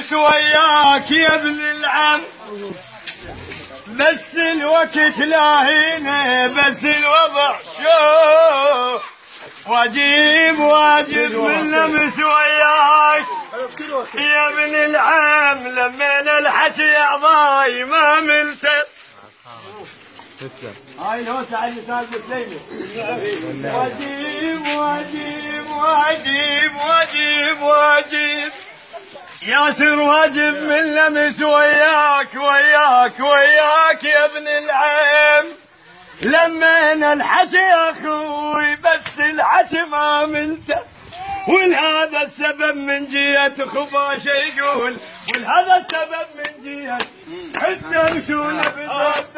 لمس وياك يا ابن العم، بس الوقت لاهينا، بس الوضع شوف واجب من لمس وياك يا ابن العم، لما الحكي اعضاي ما ملتف. هاي نوسة على لسان مسلمي. واجب ياسر، واجب من لمس وياك يا ابن العم، لما الحكي يا اخوي، بس الحكي ما ملته، ولهذا السبب من جهة خباش يقول، ولهذا السبب من جهة حتى مشونا بالذات